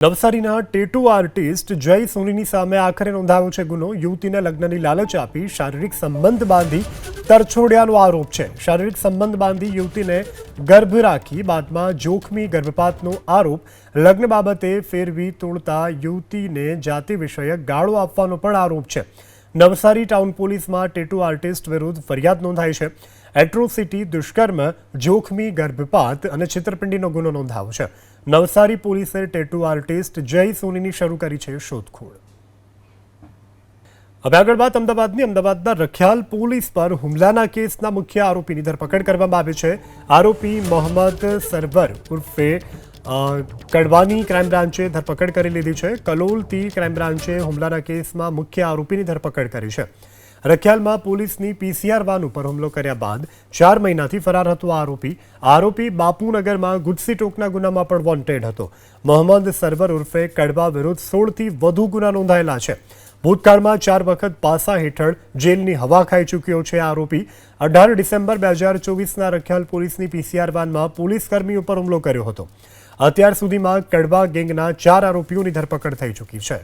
નવસારીના tattoo artist જય સોનીની સામે આખરે નોંધાયો છે ગુનો। યુવતીને લગ્નની લાલચ આપી શારીરિક સંબંધ બાંધી તરછોડ્યાનો આરોપ છે। શારીરિક સંબંધ બાંધી યુવતીને ગર્ભ રાખી બાદમાં જોખમી ગર્ભપાતનો આરોપ લગ્ન બાબતે ફેરવી તોડતા યુવતીને જાતિ વિષયક ગાળો આપવાનો પણ આરોપ છે। નવસારી ટાઉન પોલીસમાં ટેટુ આર્ટિસ્ટ વિરુદ્ધ ફરિયાદ નોંધાઈ છે। એટ્રોસિટી, દુષ્કર્મ, જોખમી ગર્ભપાત અને છેતરપિંડીનો ગુનો નોંધાયો છે। નવસારી પોલીસે ટેટુ આર્ટિસ્ટ જય સોનીની શરૂ કરી છે શોધખોળ। હવે આગળ વાત અમદાવાદના રખિયાલ પોલીસ પર હુમલાના કેસના મુખ્ય આરોપીની ધરપકડ કરવામાં આવી છે। આરોપી મોહમ્મદ સરવર ઉર્ફે કડવાની ક્રાઇમ બ્રાન્ચે ધરપકડ કરી લીધી છે। કલોલથી ક્રાઇમ બ્રાન્ચે હુમલાના કેસમાં મુખ્ય આરોપીની ધરપકડ કરી છે। રખિયાલમાં પોલીસની પીસીઆર વાન ઉપર હુમલો કર્યા બાદ 4 મહિનાથી ફરાર હતો આરોપી બાપુનગરમાં ગુજસી ટોકના ગુનામાં પણ વોન્ટેડ હતો। મોહમ્મદ સરવર ઉર્ફે કડવા વિરુદ્ધ 16થી વધુ ગુના નોંધાયેલા છે। ભૂતકાળમાં 4 વખત પાસા હેઠળ જેલની હવા ખાઈ ચૂક્યો છે આરોપી। 18 ડિસેમ્બર 2024ના રખિયાલ પોલીસની પીસીઆર વાનમાં પોલીસ કર્મી ઉપર હુમલો કર્યો હતો। અત્યાર સુધીમાં કડવા ગેંગના 4 આરોપીઓની ધરપકડ થઈ ચૂકી છે।